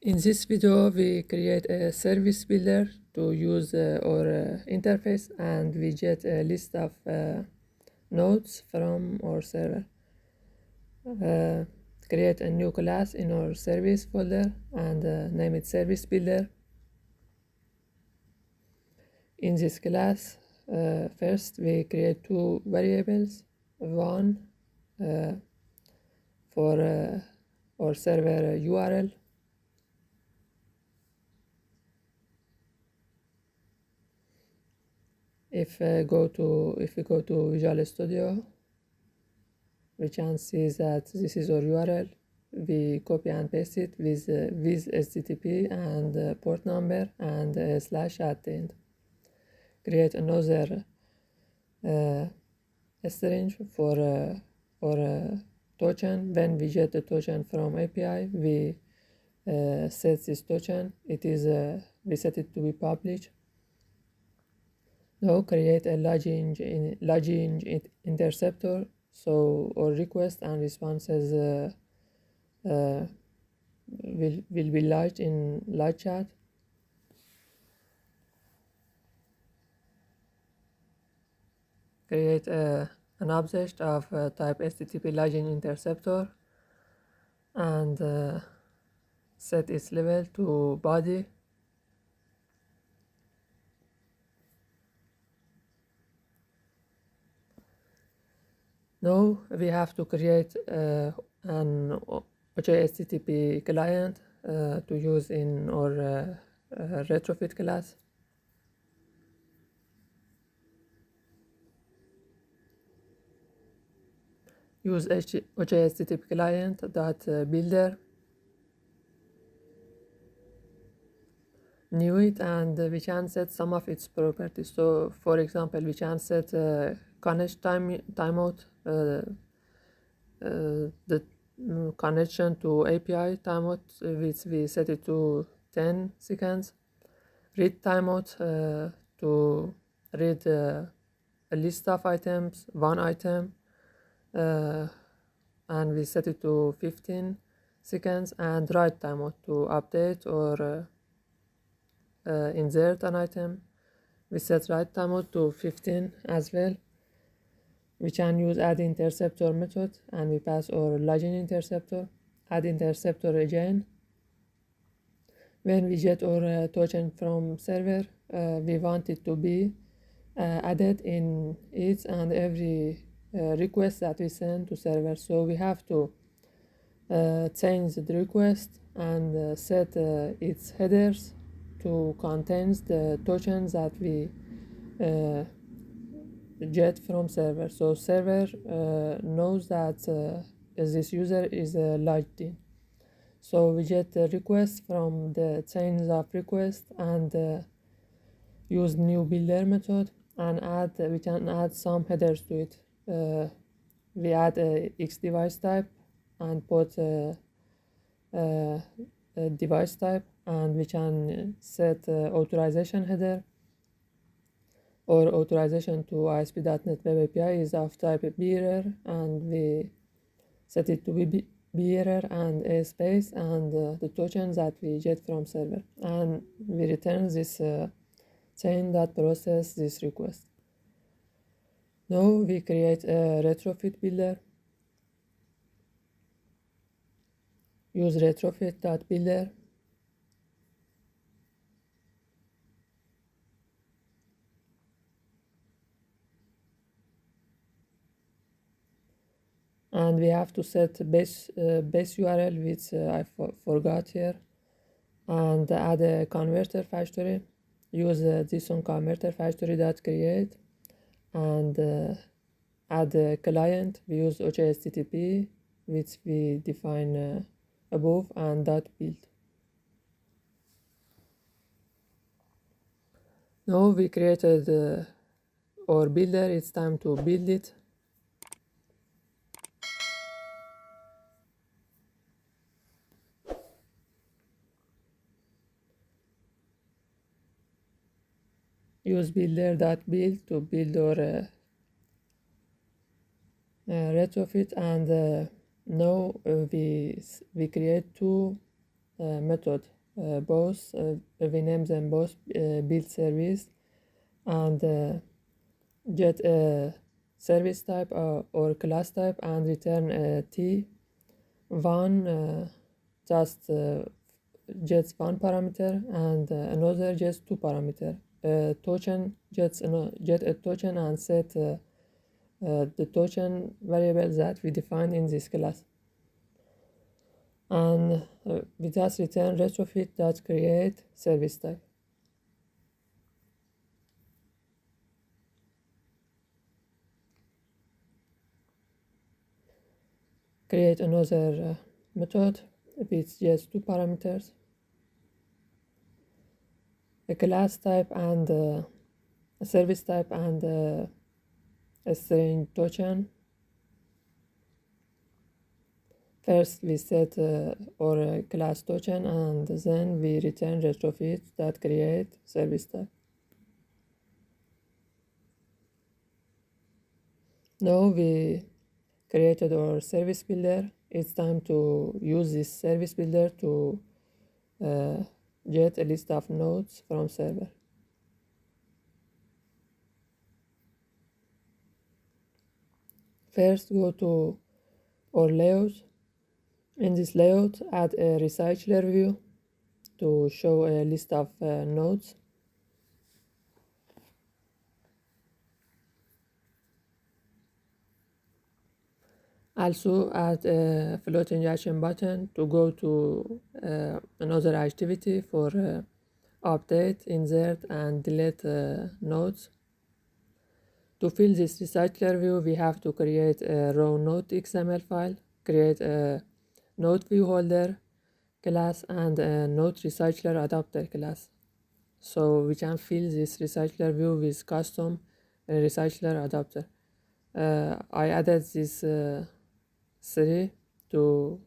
In this video, we create a service builder to use our interface, and we get a list of nodes from our server. Create a new class in our service folder and name it service builder. In this class, first we create two variables, one for our server URL. If we go to Visual Studio, we can see that this is our URL. We copy and paste it with HTTP and port number and a slash at the end. Create another string for token. When we get the token from API, we set this token. We set it to be published. Now create a logging interceptor, so our request and responses will be logged in live chat. Create an object of type HTTP logging interceptor and set its level to body. Now we have to create an HTTP client to use in our retrofit class. Use HTTP client builder. New it, and we can set some of its properties. So, for example, we can set connect timeout, the connection to API timeout, which we set it to 10 seconds. Read timeout to read a list of items, one item, and we set it to 15 seconds. And write timeout to update or insert an item. We set write timeout to 15 as well. We can use add interceptor method, and we pass our logging interceptor. Add interceptor again. When we get our token from server, we want it to be added in each and every request that we send to server. So we have to change the request and set its headers to contain the tokens that we get from server. So server knows that this user is logged in. So we get the request from the chains of request and use new builder method and we can add some headers to it. We add a X device type and put a device type, and we can set authorization header. Or authorization to ASP.NET Web API is of type bearer, and we set it to be bearer and a space and the tokens that we get from server, and we return this chain that process this request. Now we create a retrofit builder. Use retrofit.builder. And we have to set base URL, which I forgot here, and add a converter factory. Use JSON converter factory.create and add a client. We use HTTP, which we define above, and .build. Now we created our builder. It's time to build it. Use builder.build to build our retrofit, and now we create two method both. We name them both build service and get a service type or class type and return t. One just gets one parameter and another gets two parameter. Token get a token and set the token variable that we define in this class. And we just return retrofit.create service type. Create another method with just two parameters, a class type and a service type and a string token. First we set our class token and then we return retrofit.create service type. Now we created our service builder. It's time to use this service builder to get a list of nodes from server. First go to our layout. In this layout, add a recycler view to show a list of nodes. Also add a float injection button to go to another activity for update, insert, and delete nodes. To fill this recycler view, we have to create a raw node XML file, create a node view holder class and a node recycler adapter class. So we can fill this recycler view with custom recycler adapter. I added this 3 to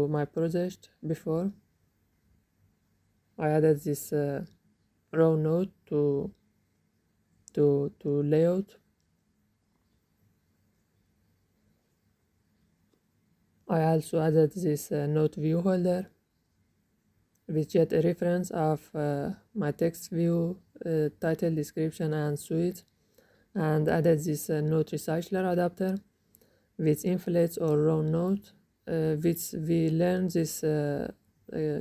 my project before. I added this raw node to layout. I also added this node view holder which get a reference of my text view, title, description, and suite, and added this node recycler adapter which inflates our raw node, which we learned this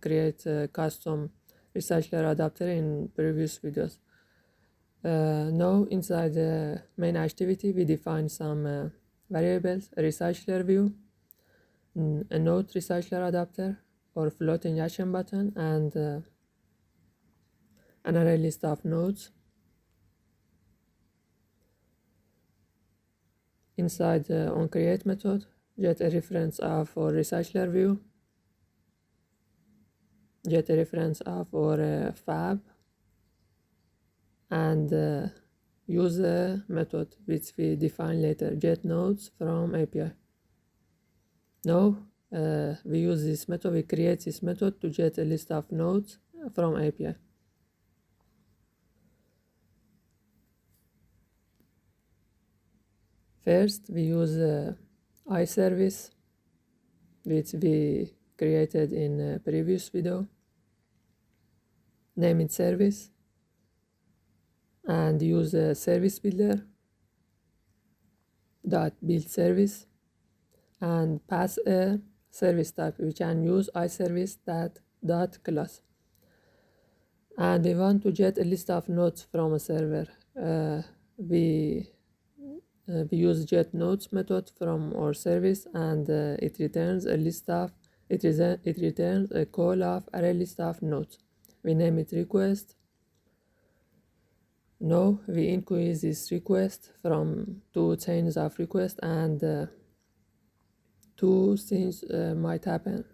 create a custom recycler adapter in previous videos. Now inside the main activity we define some variables: a recycler view, a node recycler adapter or float injection button, and an array list of nodes. Inside the onCreate method, get a reference of our recycler view, get a reference of our fab, and use a method which we define later, get nodes from API. Now we use this method, we create this method to get a list of nodes from API. First, we use iService, which we created in a previous video. Name it service, and use a service builder dot build service, and pass a service type. We can use iService dot class. And we want to get a list of nodes from a server. We use get nodes method from our service, and it returns a list of it returns a call of array list of nodes. We name it request. Now we increase this request from 2 chains of request, and 2 things might happen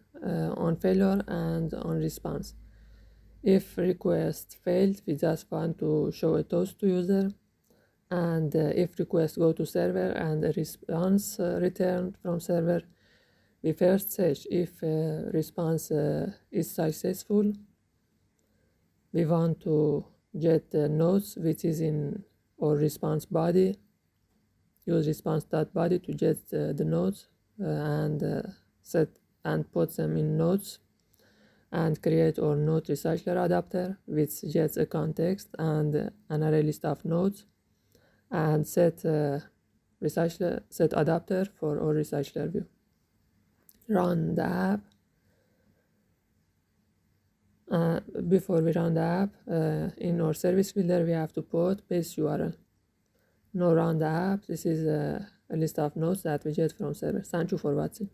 on failure and on response. If request failed, we just want to show a toast to user, and if request go to server and a response returned from server, we first search if response is successful. We want to get the nodes which is in our response body. Use response.body to get the nodes and set and put them in nodes. and create our node recycler adapter, which gets a context and an array list of nodes, and set adapter for our recycler view. Run the app. Before we run the app, in our service builder, we have to put base URL. Now run the app. This is a list of nodes that we get from server. Thank you for watching.